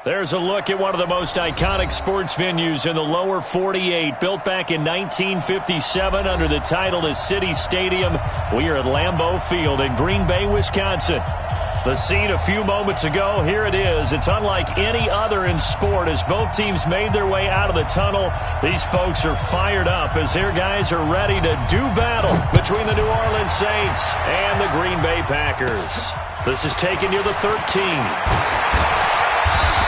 There's a look at one of the most iconic sports venues in the lower 48. Built back in 1957 under the title of City Stadium. We are at Lambeau Field in Green Bay, Wisconsin. The scene a few moments ago, here it is. It's unlike any other in sport as both teams made their way out of the tunnel. These folks are fired up as their guys are ready to do battle between the New Orleans Saints and the Green Bay Packers. This is taken near the 13.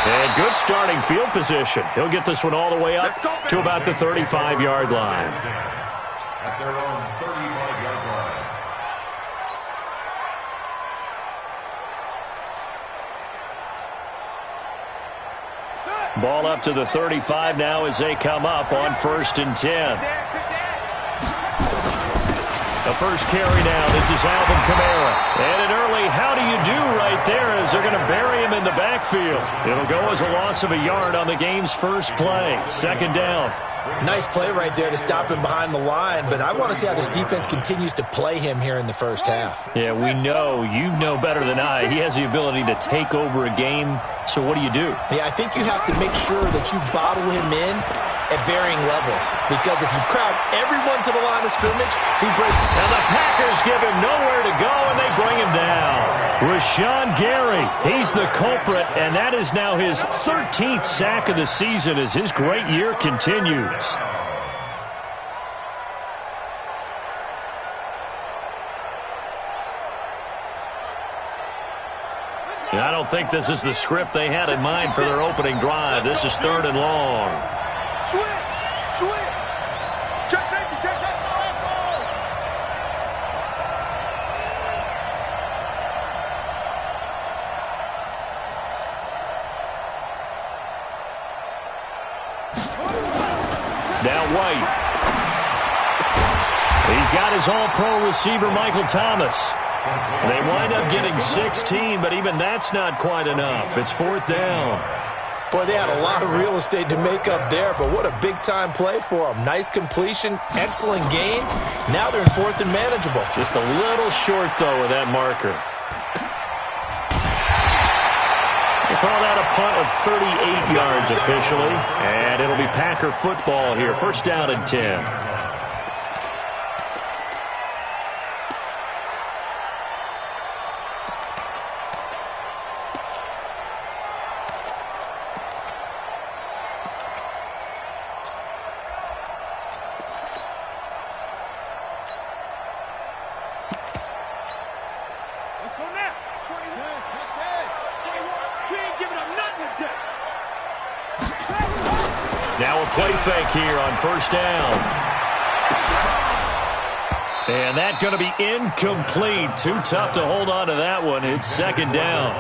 And good starting field position. He'll get this one all the way up to about the 35-yard line. At their own 35-yard line. Ball up to the 35 now as they come up on 1st and 10. The first carry now. This is Alvin Kamara. And an early how do you do right there as they're going to bury him in the backfield. It'll go as a loss of a yard on the game's first play. 2nd down. Nice play right there to stop him behind the line, but I want to see how this defense continues to play him here in the first half. Yeah, we know, you know better than I, he has the ability to take over a game, so what do you do? Yeah, I think you have to make sure that you bottle him in at varying levels, because if you crowd everyone to the line of scrimmage, he breaks. And the Packers give him nowhere to go, and they bring him down. Rashawn Gary, he's the culprit, and that is now his 13th sack of the season as his great year continues. I don't think this is the script they had in mind for their opening drive. This is 3rd and long. Switch! Check safety, check safety. Now White. He's got his all-pro receiver, Michael Thomas. They wind up getting 16, but even that's not quite enough. It's 4th down. Boy, they had a lot of real estate to make up there, but what a big-time play for them. Nice completion, excellent gain. Now they're in 4th and manageable. Just a little short, though, with that marker. They call that a punt of 38 yards officially, and it'll be Packer football here. 1st down and 10. Now a play fake here on 1st down. And that's going to be incomplete. Too tough to hold on to that one. It's 2nd down.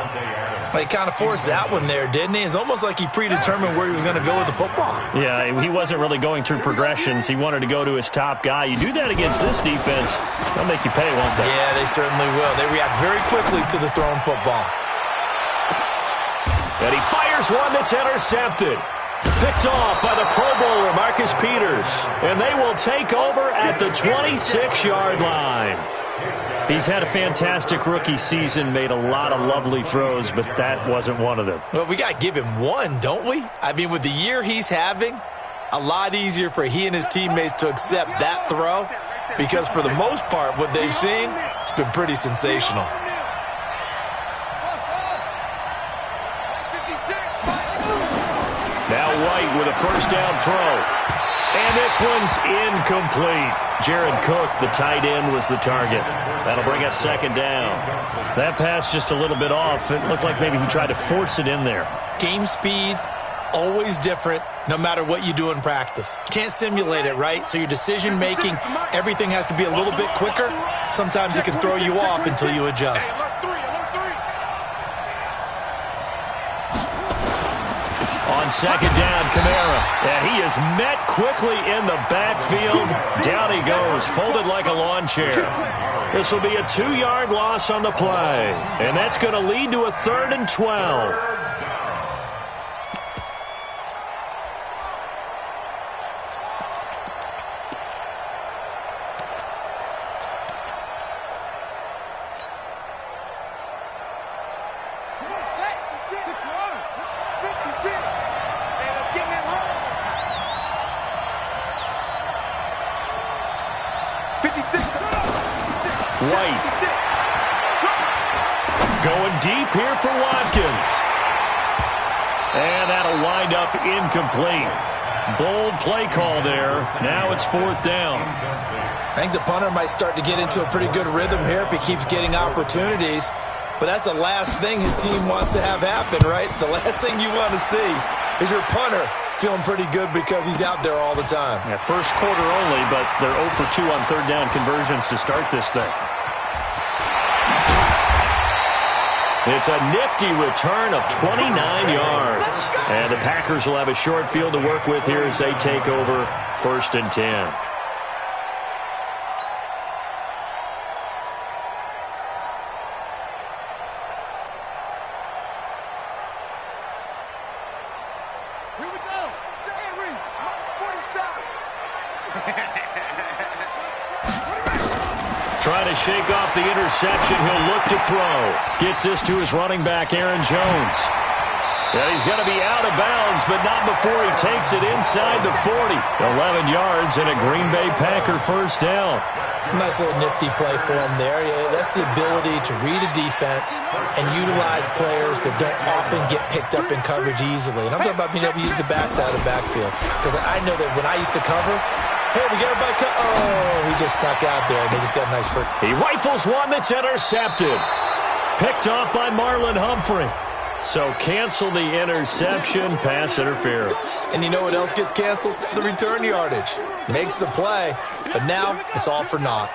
He kind of forced that one there, didn't he? It's almost like he predetermined where he was going to go with the football. Yeah, he wasn't really going through progressions. He wanted to go to his top guy. You do that against this defense, they'll make you pay, won't they? Yeah, they certainly will. They react very quickly to the thrown football. And he fires one that's intercepted. Picked off by the Pro Bowler, Marcus Peters. And they will take over at the 26-yard line. He's had a fantastic rookie season, made a lot of lovely throws, but that wasn't one of them. Well, we got to give him one, don't we? I mean, with the year he's having, a lot easier for he and his teammates to accept that throw, because for the most part, what they've seen, it's been pretty sensational. Now White with a 1st down throw. And this one's incomplete. Jared Cook, the tight end, was the target. That'll bring up 2nd down. That pass just a little bit off. It looked like maybe he tried to force it in there. Game speed, always different, no matter what you do in practice. Can't simulate it, right? So your decision-making, everything has to be a little bit quicker. Sometimes it can throw you off until you adjust. On 2nd down, Kamara. And he is met quickly in the backfield. Down he goes, folded like a lawn chair. This will be a 2-yard loss on the play. And that's going to lead to a 3rd and 12. White. Going deep here for Watkins. And that'll wind up incomplete. Bold play call there. Now it's 4th down. I think the punter might start to get into a pretty good rhythm here if he keeps getting opportunities. But that's the last thing his team wants to have happen, right? The last thing you want to see is your punter feeling pretty good because he's out there all the time. Yeah, first quarter only, but they're 0 for 2 on 3rd down conversions to start this thing. It's a nifty return of 29 yards. And the Packers will have a short field to work with here as they take over 1st and 10. Trying to shake off the interception. He'll look to throw. Gets this to his running back, Aaron Jones. And he's going to be out of bounds, but not before he takes it inside the 40. 11 yards and a Green Bay Packer first down. Nice little nifty play for him there. Yeah, that's the ability to read a defense and utilize players that don't often get picked up in coverage easily. And I'm talking about being able to use the backside of the backfield. Because I know that when I used to cover, hey, we got everybody cut. Oh, he just snuck out there, and they just got a nice first. He rifles one that's intercepted. Picked off by Marlon Humphrey. So cancel the interception, pass interference. And you know what else gets canceled? The return yardage. Makes the play, but now it's all for naught.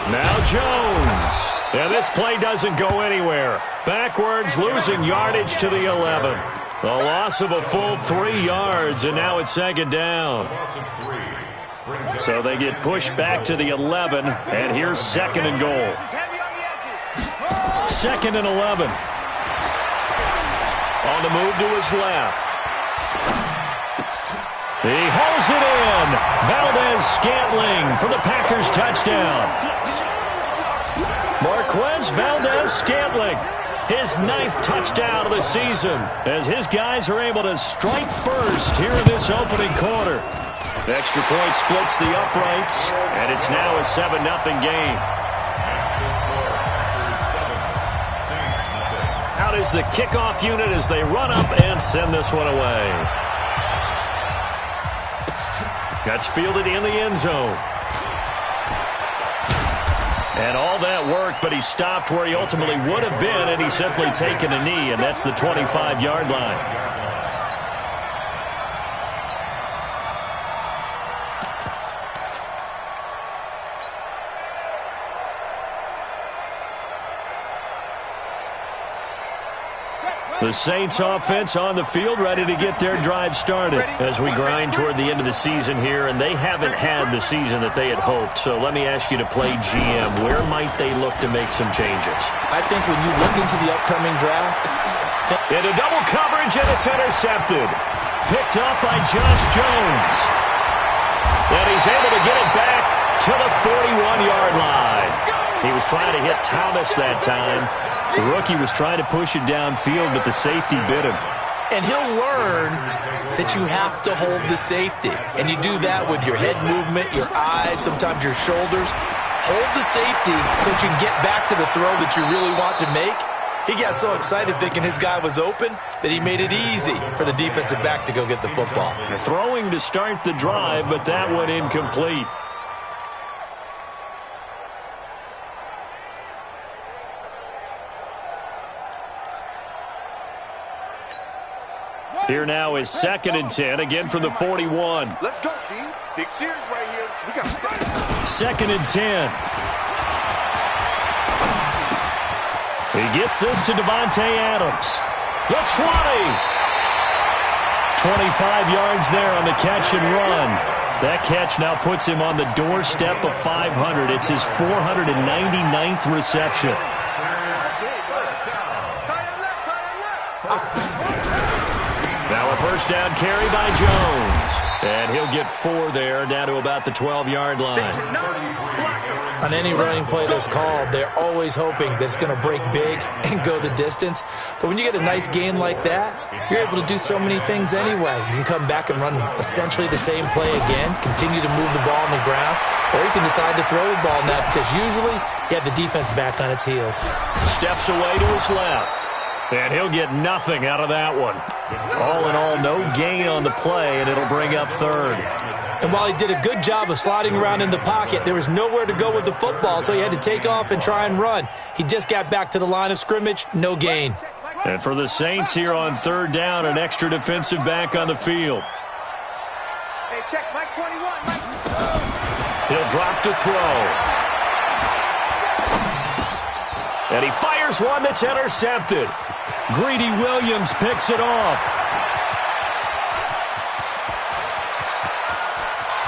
Now Jones. And this play doesn't go anywhere. Backwards, losing yardage to the 11. The loss of a full 3 yards, and now it's 2nd down. So they get pushed back to the 11, and here's 2nd and goal. 2nd and 11. On the move to his left. He holds it in. Valdez-Scantling for the Packers touchdown. Marquez Valdez-Scantling, his 9th touchdown of the season, as his guys are able to strike first here in this opening quarter. The extra point splits the uprights, and it's now a 7-0 game. Out is the kickoff unit as they run up and send this one away. That's fielded in the end zone. And all that worked, but he stopped where he ultimately would have been, and he's simply taken a knee, and that's the 25-yard line. The Saints offense on the field, ready to get their drive started as we grind toward the end of the season here, and they haven't had the season that they had hoped. So let me ask you to play GM. Where might they look to make some changes? I think when you look into the upcoming draft... Into double coverage, and it's intercepted. Picked up by Josh Jones. And he's able to get it back to the 41-yard line. He was trying to hit Thomas that time. The rookie was trying to push it downfield, but the safety bit him. And he'll learn that you have to hold the safety. And you do that with your head movement, your eyes, sometimes your shoulders. Hold the safety so that you can get back to the throw that you really want to make. He got so excited thinking his guy was open that he made it easy for the defensive back to go get the football. Throwing to start the drive, but that one incomplete. Here now is 2nd and 10, again from the 41. Let's go, King. Big series right here. We got 2nd and 10. He gets this to Devontae Adams. The 20. 25 yards there on the catch and run. That catch now puts him on the doorstep of 500. It's his 499th reception. Now a first down carry by Jones. And he'll get 4 there, down to about the 12-yard line. On any running play that's called, they're always hoping that it's going to break big and go the distance. But when you get a nice gain like that, you're able to do so many things anyway. You can come back and run essentially the same play again, continue to move the ball on the ground, or you can decide to throw the ball now because usually you have the defense back on its heels. Steps away to his left. And he'll get nothing out of that one. All in all, no gain on the play, and it'll bring up 3rd. And while he did a good job of sliding around in the pocket, there was nowhere to go with the football, so he had to take off and try and run. He just got back to the line of scrimmage, no gain. And for the Saints here on 3rd down, an extra defensive back on the field. Hey, check, Mike 21, Mike. He'll drop to throw. And he fires one that's intercepted. Greedy Williams picks it off.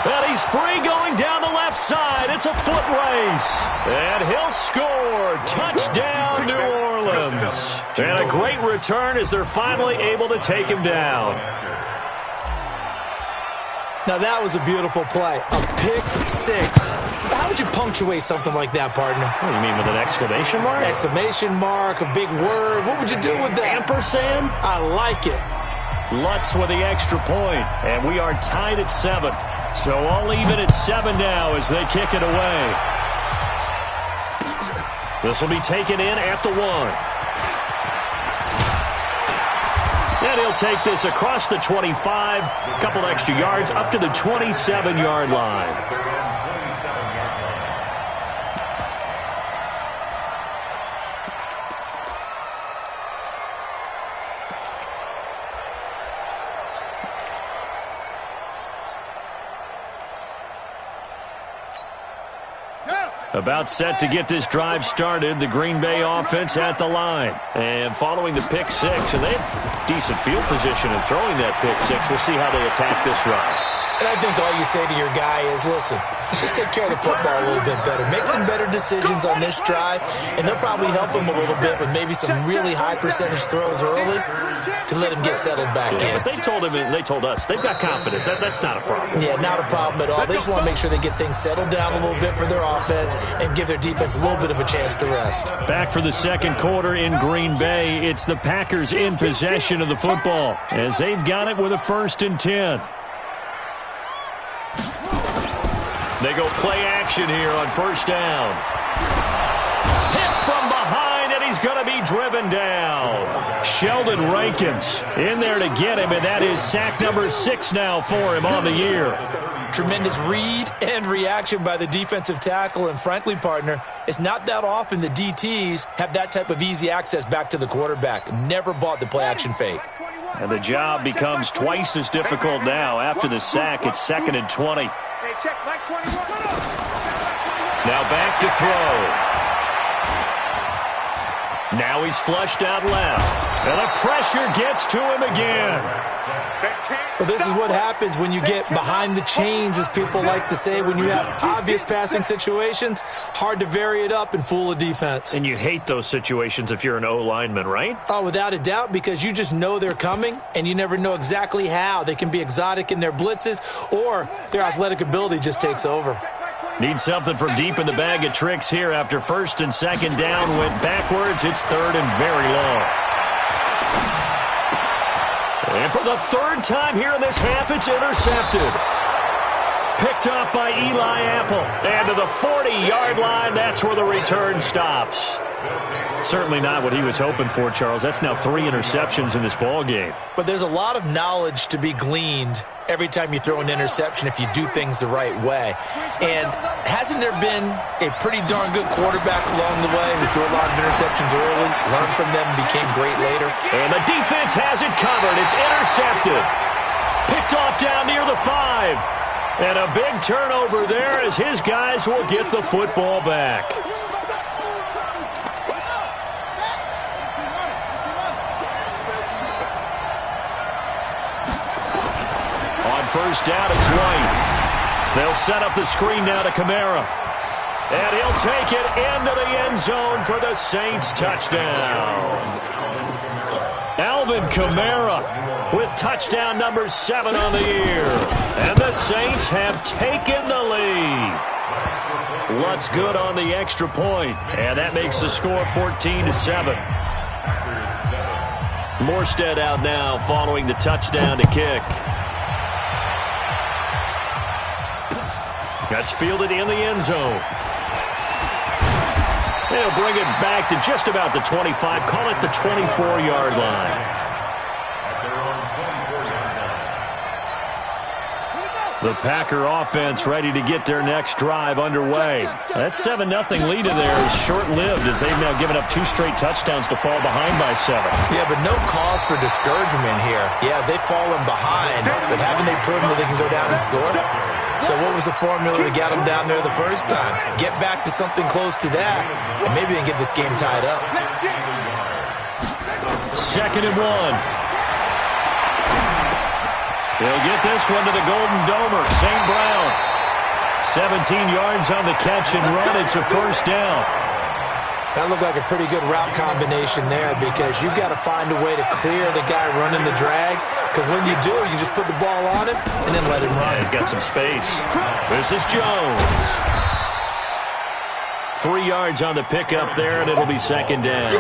And he's free going down the left side. It's a foot race. And he'll score. Touchdown, New Orleans. And a great return as they're finally able to take him down. Now that was a beautiful play. A pick 6. How would you punctuate something like that, partner? What do you mean, with an exclamation mark? Exclamation mark, a big word. What would you do with that? Ampersand? I like it. Lutz with the extra point. And we are tied at 7. So all even at 7 now as they kick it away. This will be taken in at the 1. And he'll take this across the 25, a couple extra yards, up to the 27-yard line. About set to get this drive started, the Green Bay offense at the line. And following the pick 6, and they have decent field position in throwing that pick 6. We'll see how they attack this run. And I think all you say to your guy is, listen, let's just take care of the football a little bit better. Make some better decisions on this drive, and they'll probably help him a little bit with maybe some really high percentage throws early to let him get settled back in. But they told him, and they told us, they've got confidence. That's not a problem. Yeah, not a problem at all. They just want to make sure they get things settled down a little bit for their offense and give their defense a little bit of a chance to rest. Back for the second quarter in Green Bay. It's the Packers in possession of the football as they've got it with a 1st and 10. They go play action here on 1st down. Hit from behind, and he's going to be driven down. Sheldon Rankins in there to get him, and that is sack number 6 now for him on the year. Tremendous read and reaction by the defensive tackle, and frankly, partner, it's not that often the DTs have that type of easy access back to the quarterback. Never bought the play action fake. And the job becomes twice as difficult now. After the sack, it's 2nd and 20. Hey, check, Mike 21. Now back to throw. Now he's flushed out left. And the pressure gets to him again. Well, this is what happens when you get behind the chains, as people like to say, when you have obvious passing situations. Hard to vary it up and fool a defense. And you hate those situations if you're an O-lineman, right? Oh, without a doubt, because you just know they're coming, and you never know exactly how. They can be exotic in their blitzes, or their athletic ability just takes over. Need something from deep in the bag of tricks here after 1st and 2nd down went backwards. It's 3rd and very long. And for the 3rd time here in this half, it's intercepted. Picked up by Eli Apple. And to the 40-yard line, that's where the return stops. Certainly not what he was hoping for, Charles. That's now 3 interceptions in this ball game. But there's a lot of knowledge to be gleaned every time you throw an interception if you do things the right way. And hasn't there been a pretty darn good quarterback along the way who threw a lot of interceptions early, learned from them, and became great later? And the defense has it covered. It's intercepted. Picked off down near the 5. And a big turnover there as his guys will get the football back. On 1st down, it's White. They'll set up the screen now to Kamara. And he'll take it into the end zone for the Saints touchdown. Alvin Kamara with touchdown number 7 on the year. And the Saints have taken the lead. Lutz good on the extra point, and that makes the score 14-7. Morstead out now following the touchdown to kick. That's fielded in the end zone. They'll bring it back to just about the 25. Call it the 24-yard line. The Packer offense ready to get their next drive underway. That 7-0 lead in there is short-lived as they've now given up 2 straight touchdowns to fall behind by 7. Yeah, but no cause for discouragement here. Yeah, they've fallen behind, but haven't they proven that they can go down and score? So what was the formula to get them down there the first time? Get back to something close to that, and maybe they can get this game tied up. 2nd and 1. They'll get this one to the Golden Domer, St. Brown. 17 yards on the catch and run. It's a first down. That looked like a pretty good route combination there because you've got to find a way to clear the guy running the drag, because when you do, you just put the ball on him and then let him run. Yeah, he's got some space. This is Jones. 3 yards on the pickup there, and it'll be 2nd down.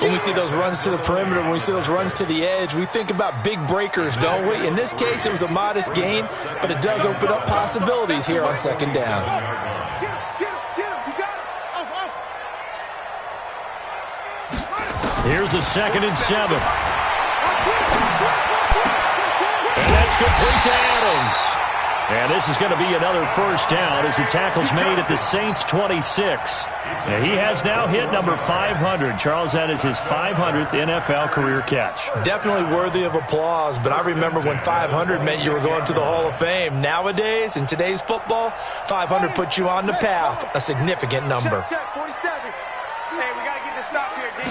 When we see those runs to the perimeter, when we see those runs to the edge, we think about big breakers, don't we? In this case, it was a modest gain, but it does open up possibilities here on 2nd down. Here's a 2nd and 7. And that's complete to Adams. And this is going to be another first down as the tackle's made at the Saints' 26. And he has now hit number 500. Charles, that is his 500th NFL career catch. Definitely worthy of applause, but I remember when 500 meant you were going to the Hall of Fame. Nowadays, in today's football, 500 puts you on the path, a significant number. Check, 47. Hey, we got to get this stop here, D.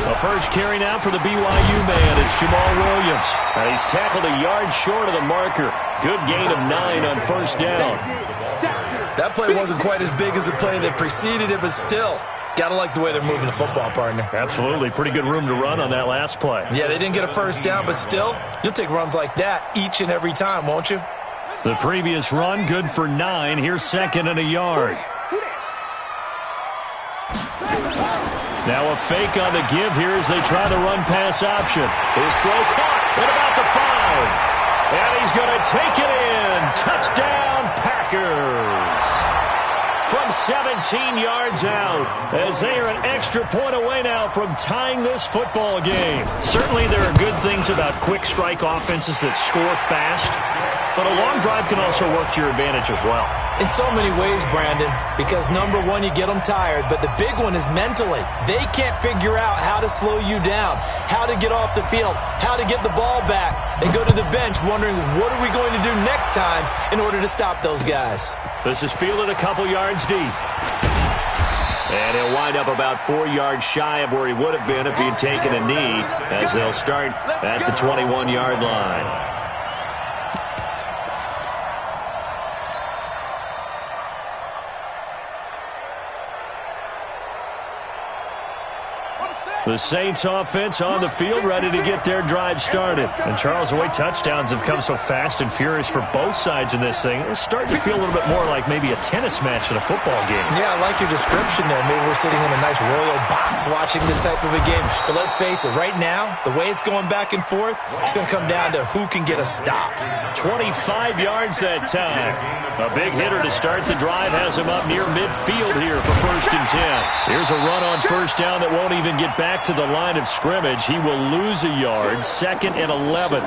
The first carry now for the BYU man is Jamal Williams. He's tackled a yard short of the marker. Good gain of 9 on first down. That play wasn't quite as big as the play that preceded it, but still, gotta like the way they're moving the football, partner. Absolutely. Pretty good room to run on that last play. Yeah, they didn't get a first down, but still, you'll take runs like that each and every time, won't you? The previous run, good for 9. Here's 2nd and a yard. Now a fake on the give here as they try the run-pass option. His throw caught at about the 5. And he's going to take it in. Touchdown, Packers. From 17 yards out, as they are an extra point away now from tying this football game. Certainly there are good things about quick strike offenses that score fast, but a long drive can also work to your advantage as well. In so many ways, Brandon, because number one, you get them tired, but the big one is mentally. They can't figure out how to slow you down, how to get off the field, how to get the ball back. They go to the bench wondering, what are we going to do next time in order to stop those guys? This is fielded a couple yards deep. And he'll wind up about 4 yards shy of where he would have been if he had taken a knee, as they'll start at the 21-yard line. The Saints offense on the field ready to get their drive started. And Charles, the way touchdowns have come so fast and furious for both sides in this thing, it's starting to feel a little bit more like maybe a tennis match in a football game. Yeah, I like your description there. Maybe we're sitting in a nice royal box watching this type of a game. But let's face it, right now, the way it's going back and forth, it's going to come down to who can get a stop. 25 yards that time. A big hitter to start the drive has him up near midfield here for 1st and 10. Here's a run on first down that won't even get back to the line of scrimmage. He will lose a yard. 2nd and 11.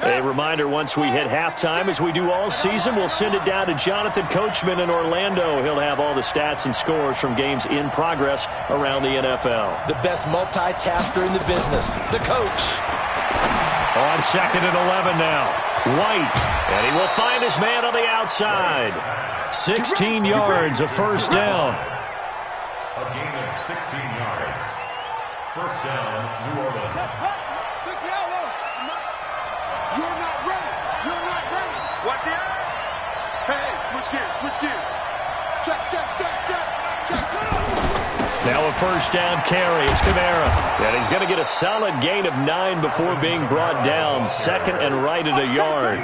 A reminder, once we hit halftime, as we do all season, we'll send it down to Jonathan Coachman in Orlando. He'll have all the stats and scores from games in progress around the NFL. The best multitasker in the business, the coach. On 2nd and 11 now. White, and he will find his man on the outside. 16 yards, a first down. A gain of 16 yards. First down, New Orleans. You're not ready. You're not ready. Watch it. Hey, switch gears, switch gears. Check, check, check, check, check. Now a first down carry. It's Kamara. And he's going to get a solid gain of 9 before being brought down. Second and right at a yard.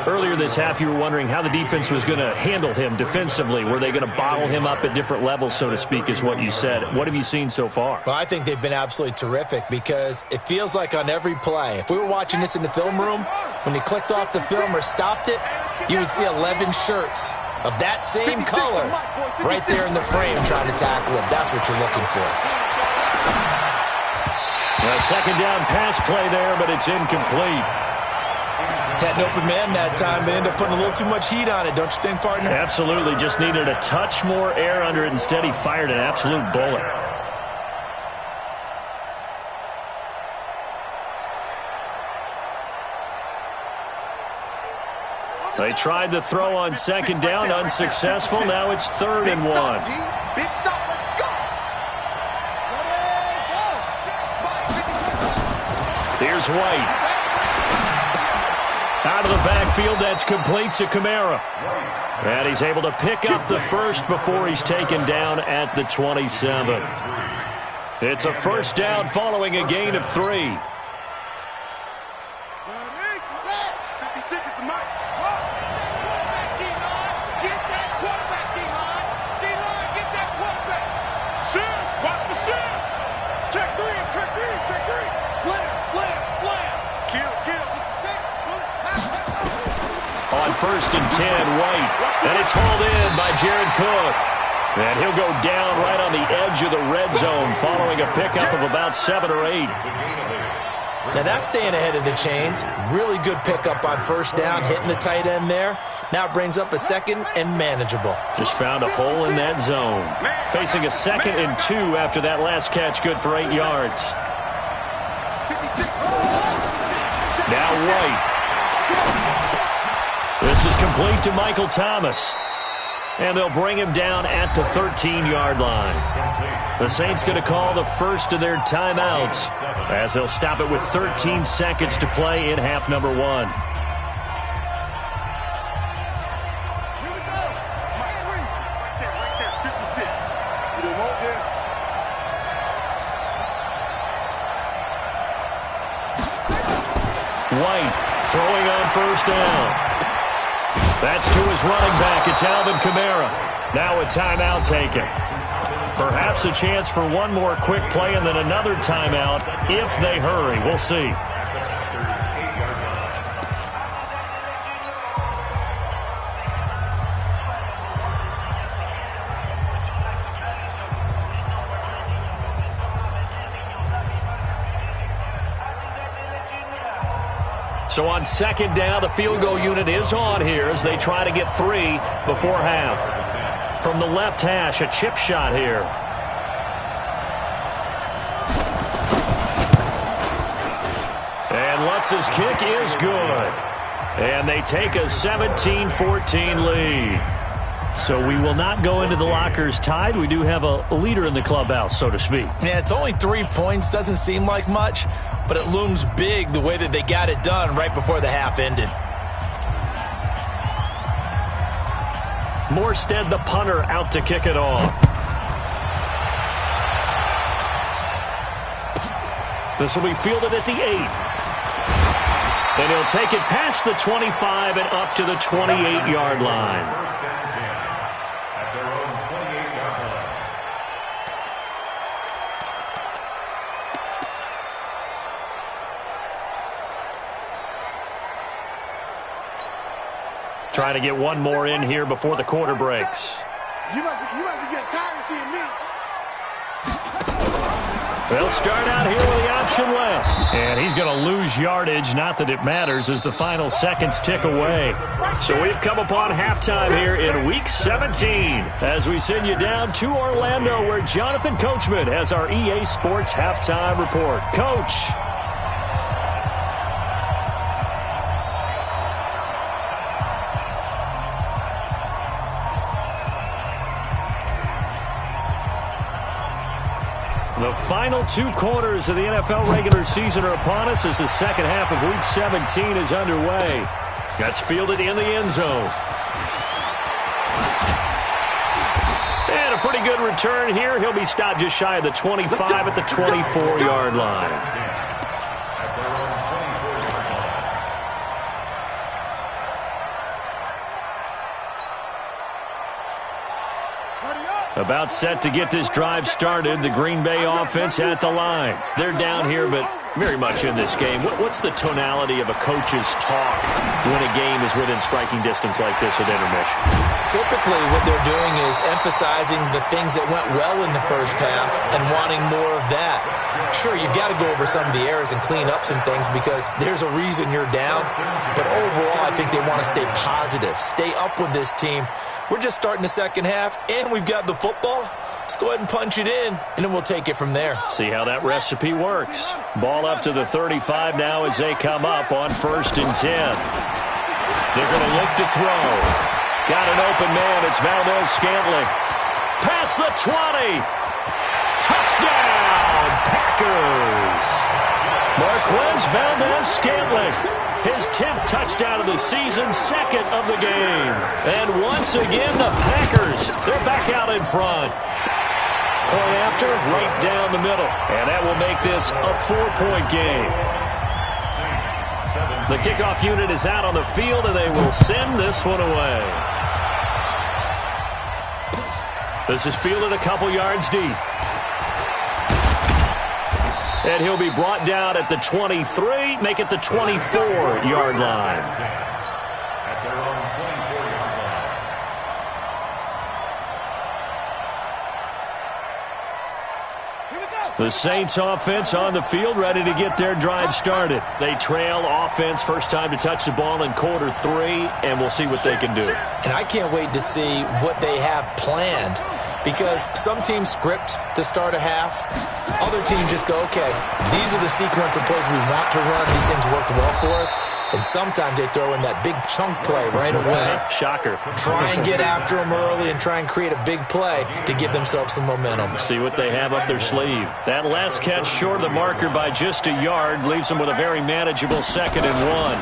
Earlier this half, you were wondering how the defense was going to handle him defensively. Were they going to bottle him up at different levels, so to speak, is what you said. What have you seen so far? Well, I think they've been absolutely terrific because it feels like on every play, if we were watching this in the film room, when you clicked off the film or stopped it, you would see 11 shirts of that same color right there in the frame trying to tackle him. That's what you're looking for. A second down pass play there, but it's incomplete. Had an open man that time, but ended up putting a little too much heat on it, don't you think, partner? Absolutely. Just needed a touch more air under it. Instead, he fired an absolute bullet. They tried to throw on second down, unsuccessful. Now it's 3rd and 1. Big stop, let's go. Here's White. Out of the backfield, that's complete to Kamara. And he's able to pick up the first before he's taken down at the 27. It's a first down following a gain of 3. On 1st and 10, White. And it's hauled in by Jared Cook. And he'll go down right on the edge of the red zone following a pickup of about 7 or 8. Now that's staying ahead of the chains. Really good pickup on first down, hitting the tight end there. Now it brings up a second and manageable. Just found a hole in that zone. Facing a 2nd and 2 after that last catch, good for 8 yards. Now White. This is complete to Michael Thomas. And they'll bring him down at the 13-yard line. The Saints going to call the first of their timeouts as they'll stop it with 13 seconds to play in half number 1. Here we go. Right there, 56. You don't want this. White throwing on first down. That's to his running back. It's Alvin Kamara. Now a timeout taken. Perhaps a chance for one more quick play and then another timeout if they hurry. We'll see. So on second down, the field goal unit is on here as they try to get 3 before half. From the left hash, a chip shot here. And Lutz's kick is good. And they take a 17-14 lead. So we will not go into the lockers tied. We do have a leader in the clubhouse, so to speak. Yeah, it's only 3 points. Doesn't seem like much, but it looms big the way that they got it done right before the half ended. Morstead, the punter, out to kick it off. This will be fielded at the 8. And he'll take it past the 25 and up to the 28-yard line. At their own 28-yard line. Trying to get one more in here before the quarter breaks. You must be getting tired of seeing me. They'll start out here with the option left. And he's going to lose yardage. Not that it matters as the final seconds tick away. So we've come upon halftime here in Week 17 as we send you down to Orlando where Jonathan Coachman has our EA Sports Halftime Report. Coach. The final 2 quarters of the NFL regular season are upon us as the second half of Week 17 is underway. That's fielded in the end zone. And a pretty good return here. He'll be stopped just shy of the 25 at the 24-yard line. About set to get this drive started. The Green Bay offense at the line. They're down here, but very much in this game. What's the tonality of a coach's talk when a game is within striking distance like this at intermission? Typically, what they're doing is emphasizing the things that went well in the first half and wanting more of that. Sure, you've got to go over some of the errors and clean up some things because there's a reason you're down. But overall, I think they want to stay positive, stay up with this team. We're just starting the second half, and we've got the football. Let's go ahead and punch it in, and then we'll take it from there. See how that recipe works. Ball up to the 35 now as they come up on 1st and 10. They're going to look to throw. Got an open man. It's Valdez-Scantling. Past the 20. Touchdown, Packers. Marquez Valdez-Scantling. His 10th touchdown of the season, second of the game. And once again, the Packers, they're back out in front. Point after, right down the middle. And that will make this a 4-point game. The kickoff unit is out on the field, and they will send this one away. This is fielded a couple yards deep. And he'll be brought down at the 23, make it the 24-yard line. At their own 24-yard line. The Saints offense on the field, ready to get their drive started. They trail offense, first time to touch the ball in quarter 3, and we'll see what they can do. And I can't wait to see what they have planned. Because some teams script to start a half. Other teams just go, okay, these are the sequence of plays we want to run. These things worked well for us. And sometimes they throw in that big chunk play right away. Shocker. Try and get after them early and try and create a big play to give themselves some momentum. See what they have up their sleeve. That last catch short of the marker by just a yard leaves them with a very manageable 2nd and 1.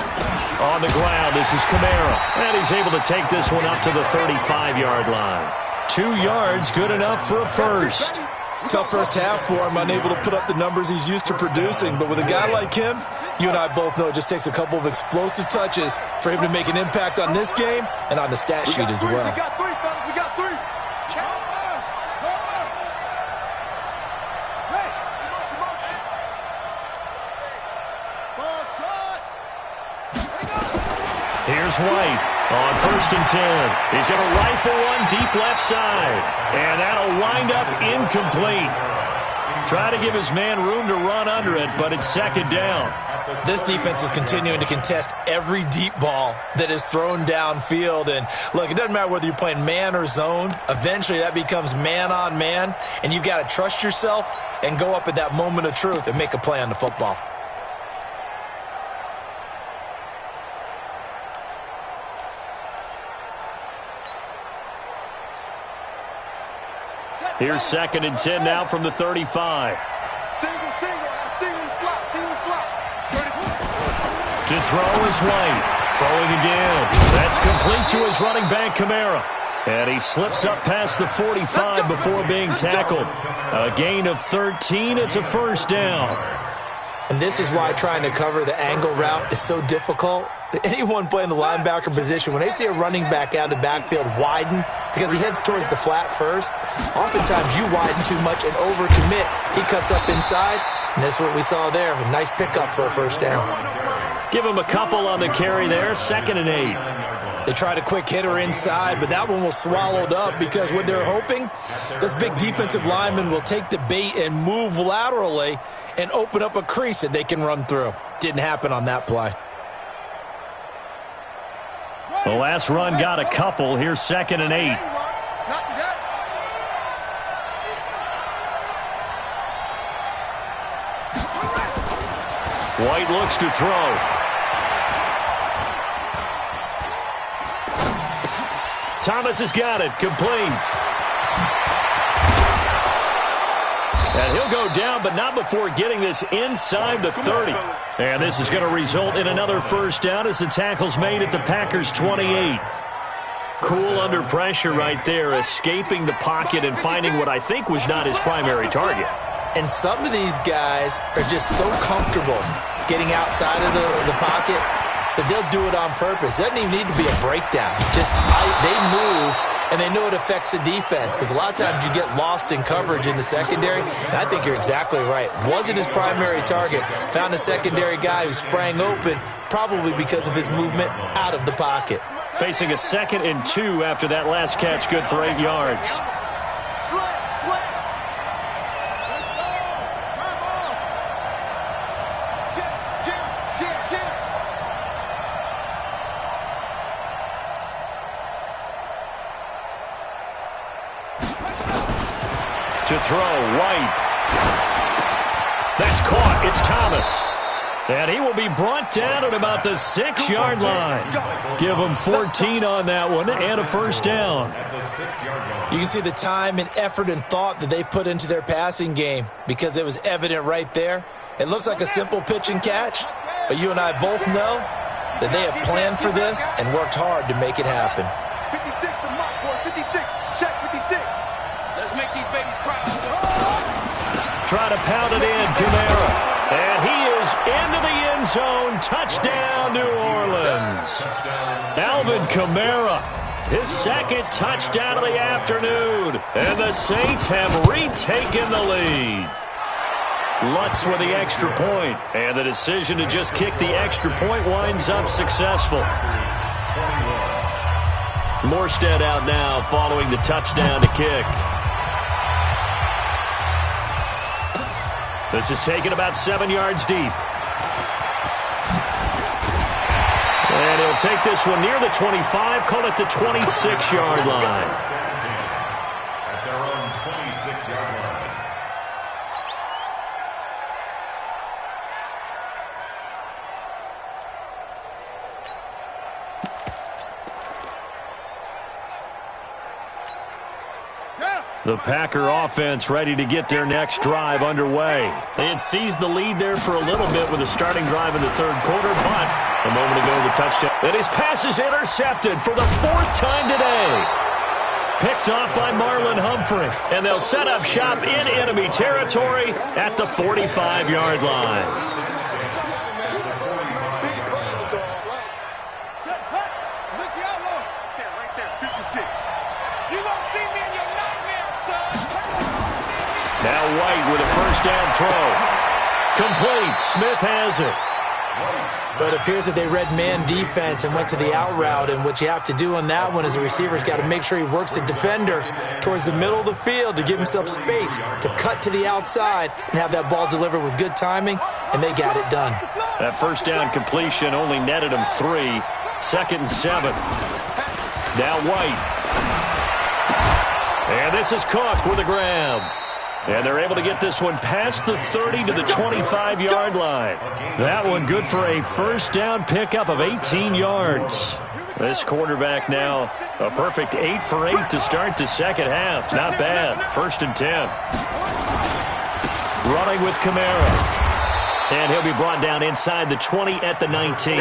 On the ground, this is Kamara. And he's able to take this one up to the 35-yard line. 2 yards, good enough for a first. Tough first half for him, unable to put up the numbers he's used to producing. But with a guy like him, you and I both know it just takes a couple of explosive touches for him to make an impact on this game and on the stat sheet as well. We got 3, fellas. We got 3. Hey, motion. Ball shot. Here's White on 1st and 10. He's going to rifle one deep left side. And that'll wind up incomplete. Try to give his man room to run under it, but it's 2nd down. This defense is continuing to contest every deep ball that is thrown downfield. And, look, it doesn't matter whether you're playing man or zone. Eventually that becomes man on man, and you've got to trust yourself and go up at that moment of truth and make a play on the football. Here's 2nd and 10 now from the 35. Single slot. To throw is White. Throwing again. That's complete to his running back, Kamara. And he slips up past the 45 before being tackled. A gain of 13. It's a 1st down. And this is why trying to cover the angle route is so difficult. Anyone playing the linebacker position, when they see a running back out of the backfield widen because he heads towards the flat first, oftentimes you widen too much and overcommit. He cuts up inside, and that's what we saw there. A nice pickup for a 1st down. Give him a couple on the carry there, 2nd and 8. They tried a quick hitter inside, but that one was swallowed up because what they're hoping, this big defensive lineman will take the bait and move laterally and open up a crease that they can run through. Didn't happen on that play. The last run got a couple. Here's 2nd and 8. White looks to throw. Thomas has got it. Complete. And he'll go down, but not before getting this inside the 30. And this is going to result in another first down as the tackle's made at the Packers' 28. Cool under pressure right there, escaping the pocket and finding what I think was not his primary target. And some of these guys are just so comfortable getting outside of the pocket that they'll do it on purpose. It doesn't even need to be a breakdown. Just they move, and they know it affects the defense because a lot of times you get lost in coverage in the secondary, and I think you're exactly right. Wasn't his primary target. Found a secondary guy who sprang open, probably because of his movement out of the pocket. Facing a 2nd and 2 after that last catch, good for 8 yards. To throw, White. That's caught. It's Thomas. And he will be brought down at about the 6-yard line. Give him 14 on that one and a first down. You can see the time and effort and thought that they put into their passing game because it was evident right there. It looks like a simple pitch and catch, but you and I both know that they have planned for this and worked hard to make it happen. 56 to Mike, boy. 56. Check 56. Let's make these babies proud. Try to pound it in, Kamara. And he is into the end zone. Touchdown, New Orleans. Alvin Kamara, his 2nd touchdown of the afternoon. And the Saints have retaken the lead. Lutz with the extra point. And the decision to just kick the extra point winds up successful. Morstead out now following the touchdown to kick. This is taken about 7 yards deep. And he'll take this one near the 25, call it the 26-yard line. At their own 26-yard line. The Packer offense ready to get their next drive underway. They had seized the lead there for a little bit with a starting drive in the 3rd quarter, but a moment ago the touchdown. And his pass is intercepted for the 4th time today. Picked off by Marlon Humphrey. And they'll set up shop in enemy territory at the 45-yard line. Right there, 56. You won't see me in your nightmare, son. Now White with a first down throw. Complete. Smith has it. But it appears that they read man defense and went to the out route, and what you have to do on that one is the receiver's got to make sure he works the defender towards the middle of the field to give himself space to cut to the outside and have that ball delivered with good timing, and they got it done. That first down completion only netted him 3. 2nd and 7. Now White. And this is Cook with a grab. And they're able to get this one past the 30 to the 25-yard line. That one good for a first down pickup of 18 yards. This quarterback now a perfect 8 for 8 to start the second half. Not bad. 1st and 10. Running with Kamara. And he'll be brought down inside the 20 at the 19.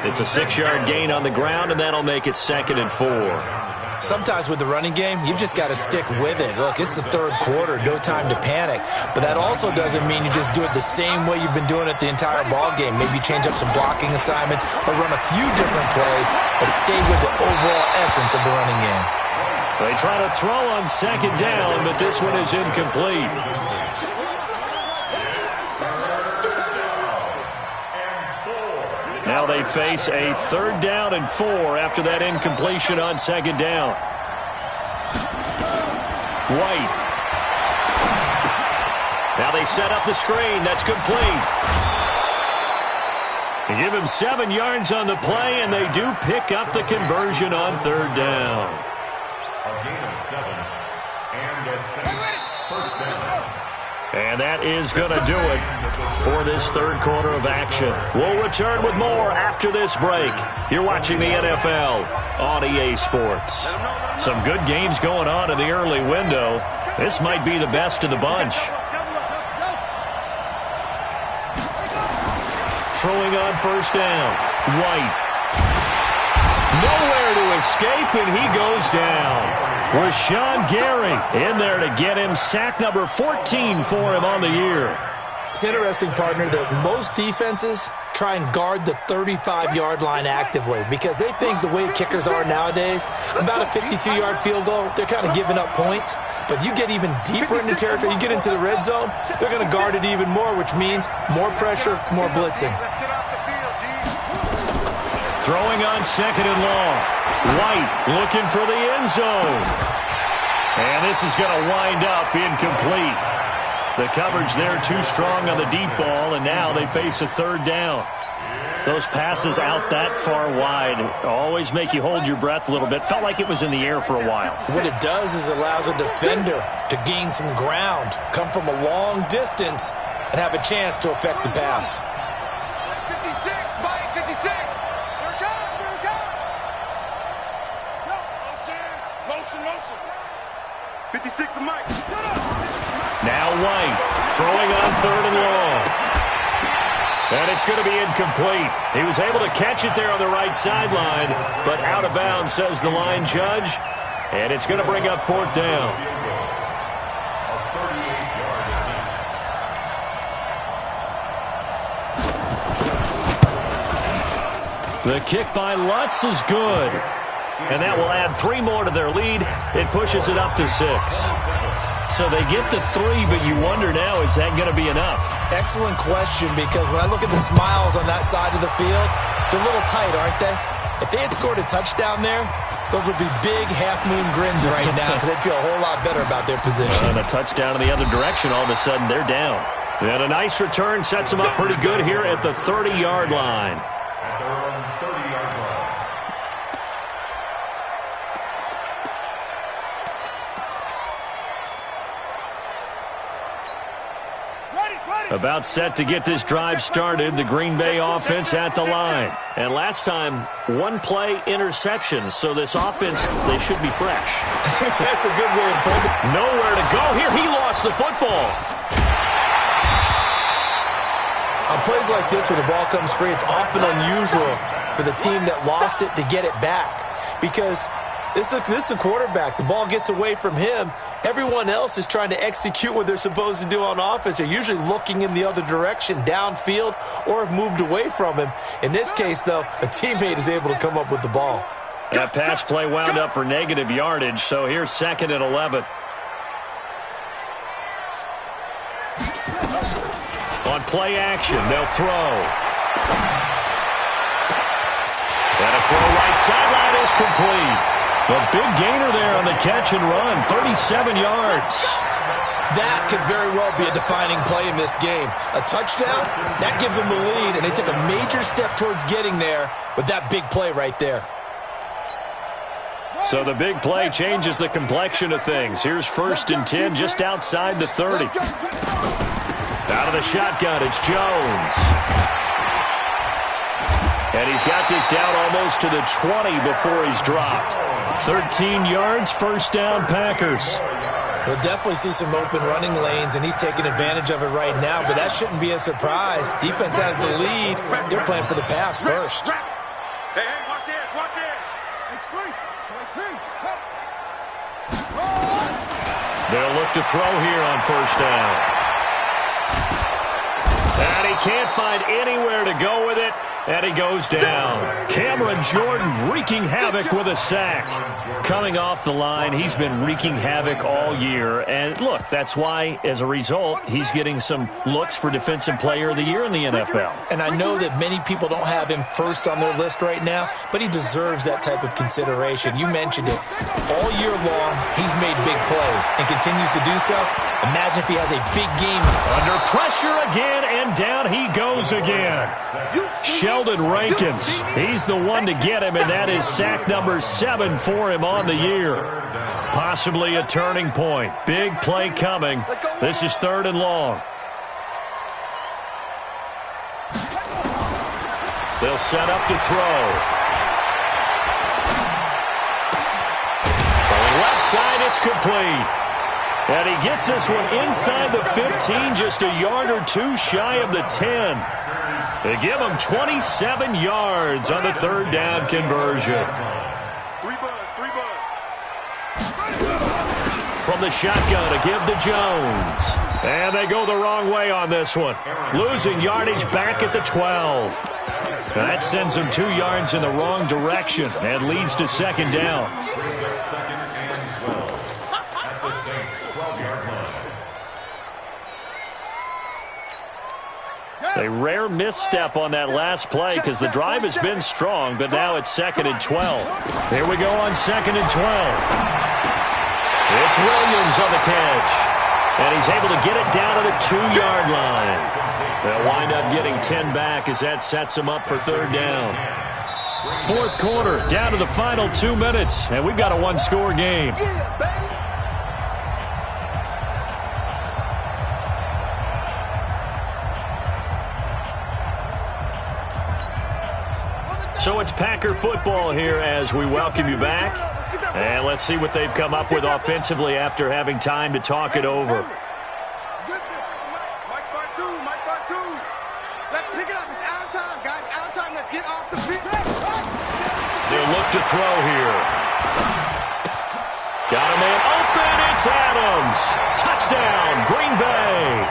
It's a 6-yard gain on the ground, and that'll make it 2nd and 4. Sometimes with the running game, you've just got to stick with it. Look, it's the 3rd quarter, no time to panic. But that also doesn't mean you just do it the same way you've been doing it the entire ball game. Maybe change up some blocking assignments or run a few different plays, but stay with the overall essence of the running game. They try to throw on 2nd down, but this one is incomplete. Now they face a 3rd down and 4 after that incompletion on 2nd down. White. Now they set up the screen. That's complete. They give him 7 yards on the play, and they do pick up the conversion on 3rd down. A gain of 7. And a Saints first down. And that is going to do it for this 3rd quarter of action. We'll return with more after this break. You're watching the NFL on EA Sports. Some good games going on in the early window. This might be the best of the bunch. Throwing on first down. White. Nowhere to escape, and he goes down. Rashawn Gary in there to get him sack number 14 for him on the year. It's interesting, partner, that most defenses try and guard the 35-yard line actively because they think the way kickers are nowadays, about a 52-yard field goal, they're kind of giving up points. But you get even deeper into territory, you get into the red zone, they're going to guard it even more, which means more pressure, more blitzing. Throwing on second and long. White looking for the end zone. And this is going to wind up incomplete. The coverage there too strong on the deep ball, and now they face a third down. Those passes out that far wide always make you hold your breath a little bit. Felt like it was in the air for a while. What it does is it allows a defender to gain some ground, come from a long distance, and have a chance to affect the pass. 56, Mike, 56. Here it comes, here it comes. Motion. 56 to Mike. Now White throwing on third and long. And it's going to be incomplete. He was able to catch it there on the right sideline, but out of bounds, says the line judge. And it's going to bring up fourth down. The kick by Lutz is good. And that will add 3 more to their lead. It pushes it up to 6. So they get to 3, but you wonder now, is that going to be enough? Excellent question, because when I look at the smiles on that side of the field, they're a little tight, aren't they? If they had scored a touchdown there, those would be big half-moon grins right now because they'd feel a whole lot better about their position. And a touchdown in the other direction, all of a sudden they're down. And a nice return sets them up pretty good here at the 30-yard line. About set to get this drive started, the Green Bay offense at the line. And last time, 1-play interception, so this offense, they should be fresh. That's a good way of putting it. Nowhere to go here. He lost the football. On plays like this, when the ball comes free, it's often unusual for the team that lost it to get it back. Because this is the quarterback. The ball gets away from him. Everyone else is trying to execute what they're supposed to do on offense. They're usually looking in the other direction, downfield, or have moved away from him. In this case, though, a teammate is able to come up with the ball. That pass play wound up for negative yardage, so here's 2nd and 11. On play action, they'll throw. And a throw right sideline is complete. A big gainer there on the catch and run, 37 yards. That could very well be a defining play in this game. A touchdown, that gives them the lead, and they took a major step towards getting there with that big play right there. So the big play changes the complexion of things. Here's 1st and 10 just outside the 30. Out of the shotgun, it's Jones. And he's got this down almost to the 20 before he's dropped. 13 yards, first down, Packers. We'll definitely see some open running lanes, and he's taking advantage of it right now, but that shouldn't be a surprise. Defense has the lead. They're playing for the pass first. Hey, watch this, watch this. They'll look to throw here on first down. And he can't find anywhere to go with it. And he goes down. Cameron Jordan wreaking havoc with a sack. Coming off the line, he's been wreaking havoc all year. And look, that's why, as a result, he's getting some looks for Defensive Player of the Year in the NFL. And I know that many people don't have him first on their list right now, but he deserves that type of consideration. You mentioned it. All year long, he's made big plays and continues to do so. Imagine if he has a big game. Under pressure again, and down he goes again. Sheldon Rankins, he's the one to get him, and that is sack number 7 for him on the year. Possibly a turning point. Big play coming. This is 3rd and long. They'll set up to throw. Going left side, it's complete. And he gets this one inside the 15, just a yard or two shy of the 10. They give him 27 yards on the third down conversion. From the shotgun, a give to Jones. And they go the wrong way on this one. Losing yardage back at the 12. That sends them 2 yards in the wrong direction and leads to second down. Second and 12 at the Saints' 12-yard line. A rare misstep on that last play because the drive has been strong, but now it's second and 12. Here we go on second and 12. It's Williams on the catch. And he's able to get it down to the 2-yard line. They'll wind up getting 10 back as that sets him up for third down. Fourth quarter, down to the final 2 minutes, and we've got a one-score game. So it's Packer football here as we welcome you back. And let's see what they've come up with offensively after having time to talk it over. Let's pick it up. It's out of time, guys. Out of time. Let's get off the field. They'll look to throw here. Got a man open. It's Adams. Touchdown, Green Bay.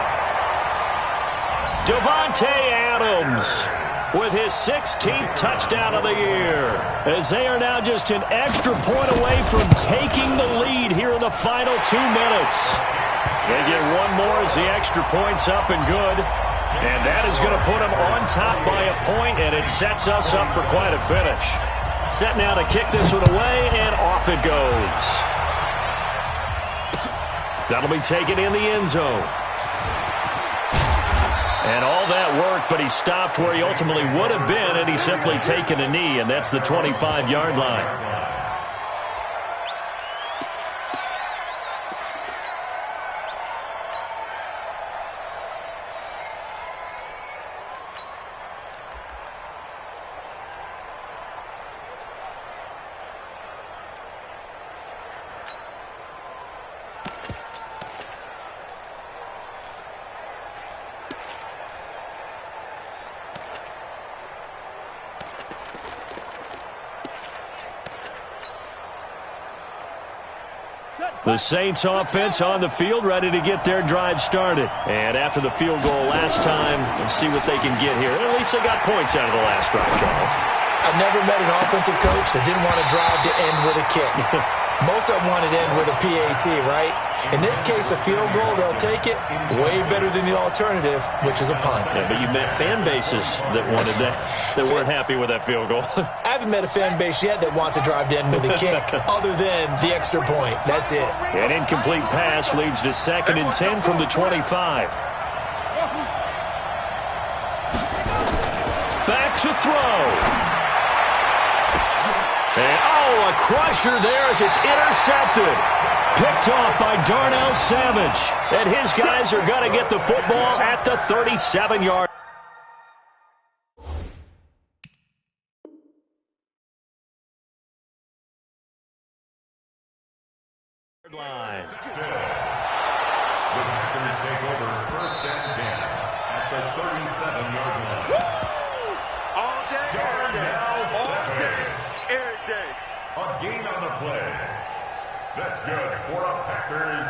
Davante Adams with his 16th touchdown of the year, as they are now just an extra point away from taking the lead here in the final 2 minutes. They get one more as the extra point's up and good, and that is going to put them on top by a point, and it sets us up for quite a finish. Set now to kick this one away, and off it goes. That'll be taken in the end zone. And all that worked, but he stopped where he ultimately would have been, and he's simply taken a knee, and that's the 25-yard line. The Saints offense on the field, ready to get their drive started. And after the field goal last time, let's see what they can get here. At least they got points out of the last drive, Charles. I've never met an offensive coach that didn't want to drive to end with a kick. Most of them wanted to end with a PAT, right? In this case, a field goal, they'll take it. Way better than the alternative, which is a punt. Yeah, but you met fan bases that wanted that, that weren't happy with that field goal. I haven't met a fan base yet that wants a drive to end with a kick, other than the extra point. That's it. An incomplete pass leads to second and 10 from the 25. Back to throw. And, a crusher there as it's intercepted. Picked off by Darnell Savage. And his guys are going to get the football at the 37-yard line. The Packers take over first and 10 at the 37-yard line. All day, Darnell Savage. every day. A gain on the play. That's good for a Packers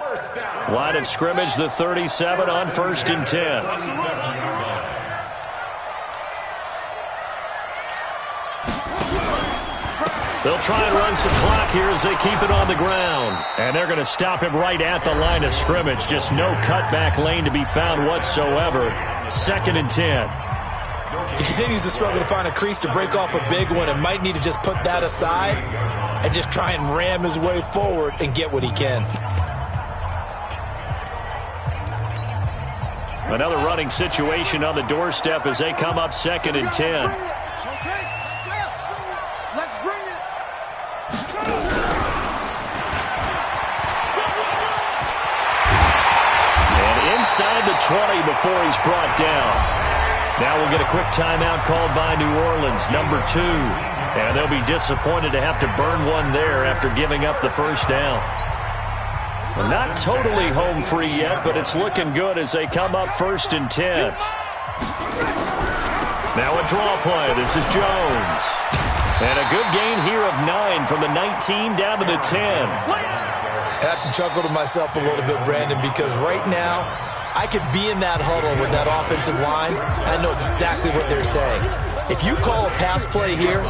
first down. Line of scrimmage, the 37 on first and 10. 37-yard line. They'll try and run some clock here as they keep it on the ground. And they're going to stop him right at the line of scrimmage. Just no cutback lane to be found whatsoever. Second and 10. He continues to struggle to find a crease to break off a big one and might need to just put that aside and just try and ram his way forward and get what he can. Another running situation on the doorstep as they come up second and 10. Let's bring it. And inside the 20 before he's brought down. Now we'll get a quick timeout called by New Orleans, number 2. And they'll be disappointed to have to burn one there after giving up the first down. Not totally home free yet, but it's looking good as they come up 1st and 10. Now a draw play. This is Jones. And a good gain here of 9 from the 19 down to the 10. I have to chuckle to myself a little bit, Brandon, because right now I could be in that huddle with that offensive line, and I know exactly what they're saying. If you call a pass play here,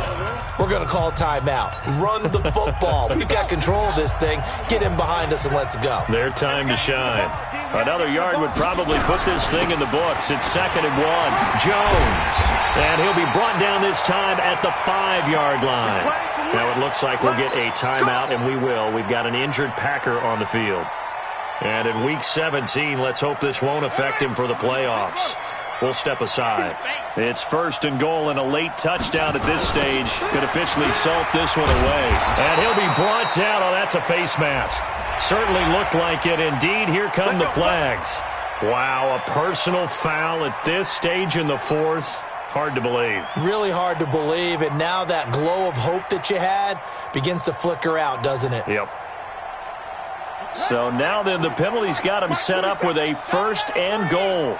we're going to call a timeout. Run the football. We've got control of this thing. Get in behind us and let's go. Their time to shine. Another yard would probably put this thing in the books. It's 2nd and 1. Jones. And he'll be brought down this time at the 5-yard line. Now it looks like we'll get a timeout, and we will. We've got an injured Packer on the field. And in Week 17, let's hope this won't affect him for the playoffs. We'll step aside. It's 1st and goal, and a late touchdown at this stage could officially salt this one away. And he'll be brought down. Oh, that's a face mask. Certainly looked like it. Indeed, here come the flags. Wow, a personal foul at this stage in the 4th. Hard to believe. Really hard to believe, and now that glow of hope that you had begins to flicker out, doesn't it? Yep. So now then, the penalty's got him set up with a 1st and goal.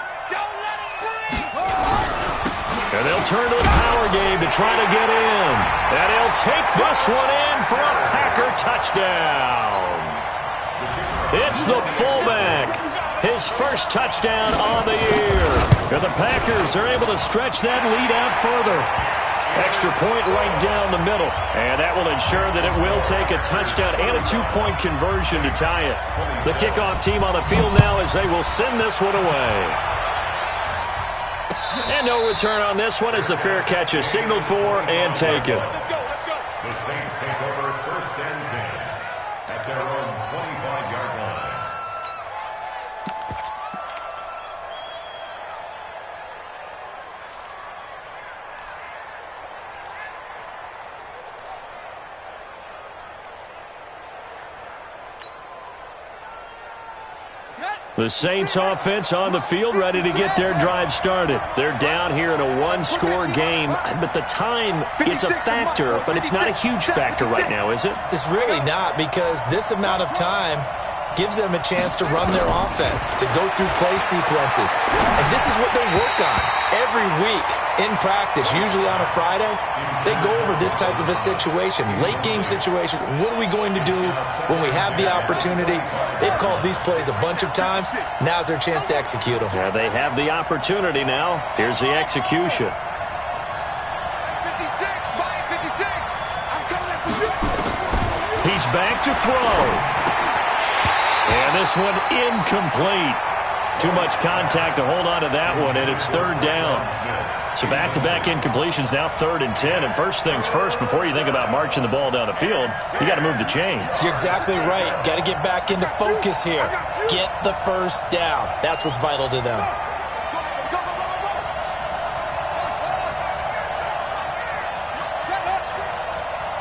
And they'll turn to the power game to try to get in. And he'll take this one in for a Packer touchdown. It's the fullback. His first touchdown on the year. And the Packers are able to stretch that lead out further. Extra point right down the middle. And that will ensure that it will take a touchdown and a 2-point conversion to tie it. The kickoff team on the field now as they will send this one away. And no return on this one as the fair catch is signaled for and taken. The Saints take over 1st and 10 at their own 25-yard line. The Saints offense on the field ready to get their drive started. They're down here in a 1-score game, but the time, it's a factor, but it's not a huge factor right now, is it? It's really not, because this amount of time gives them a chance to run their offense, to go through play sequences. And this is what they work on every week in practice, usually on a Friday. They go over this type of a situation, late game situation. What are we going to do when we have the opportunity? They've called these plays a bunch of times. Now's their chance to execute them. Yeah, they have the opportunity now. Here's the execution. 56, 556. I'm coming after you. He's back to throw. And this one incomplete. Too much contact to hold on to that one, and it's 3rd down. So back-to-back incompletions, now 3rd and 10. And first things first, before you think about marching the ball down the field, you got to move the chains. You're exactly right. Got to get back into focus here. Get the first down. That's what's vital to them.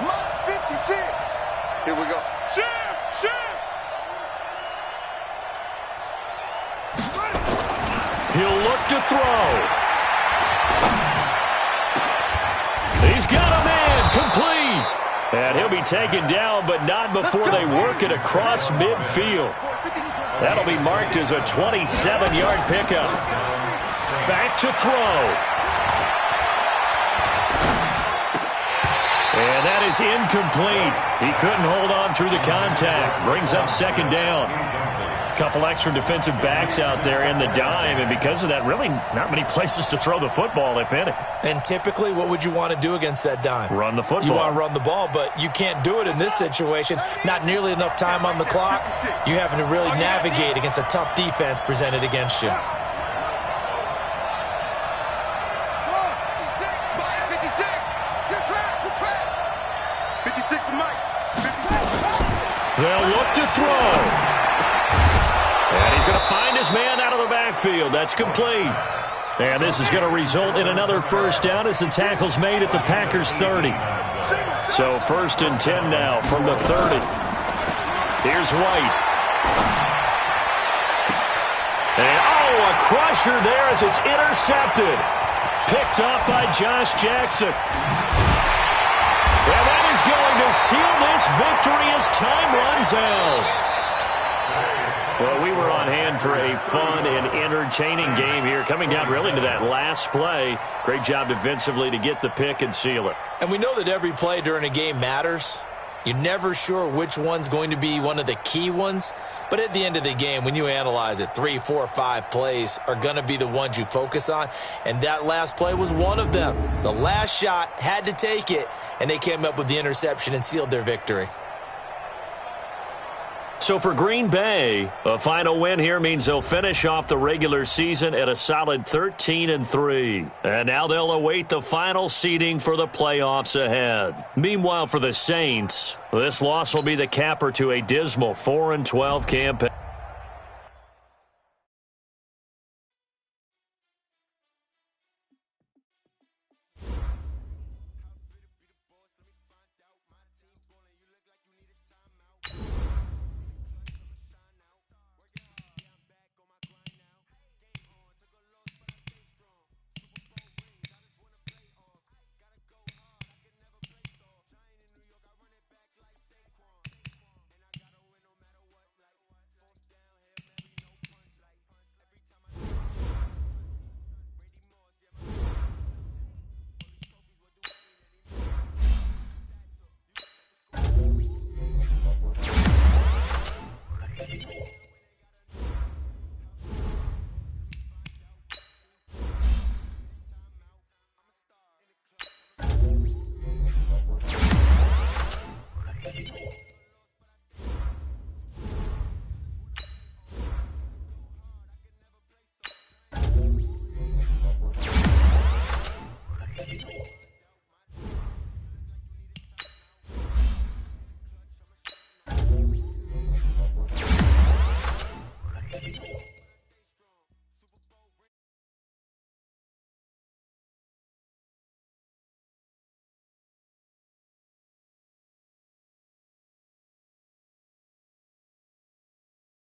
Month 56. Here we go. He'll look to throw. He's got a man complete. And he'll be taken down, but not before they work it across midfield. That'll be marked as a 27-yard pickup. Back to throw. And that is incomplete. He couldn't hold on through the contact. Brings up 2nd down. Couple extra defensive backs out there in the dime, and because of that, really not many places to throw the football, if any. And typically, what would you want to do against that dime? Run the football. You want to run the ball, but you can't do it in this situation. Not nearly enough time on the clock. You're having to really navigate against a tough defense presented against you. 56, 556. Good track. 56 to Mike. 56. They'll look to throw. And he's going to find his man out of the backfield. That's complete. And this is going to result in another first down as the tackle's made at the Packers' 30. So 1st and 10 now from the 30. Here's White. And, a crusher there as it's intercepted. Picked up by Josh Jackson. And that is going to seal this victory as time runs out. Well, we were on hand for a fun and entertaining game here, coming down really to that last play. Great job defensively to get the pick and seal it. And we know that every play during a game matters. You're never sure which one's going to be one of the key ones. But at the end of the game, when you analyze it, 3, 4, 5 plays are going to be the ones you focus on. And that last play was one of them. The last shot had to take it, and they came up with the interception and sealed their victory. So for Green Bay, a final win here means they'll finish off the regular season at a solid 13-3. And now they'll await the final seeding for the playoffs ahead. Meanwhile, for the Saints, this loss will be the capper to a dismal 4-12 campaign.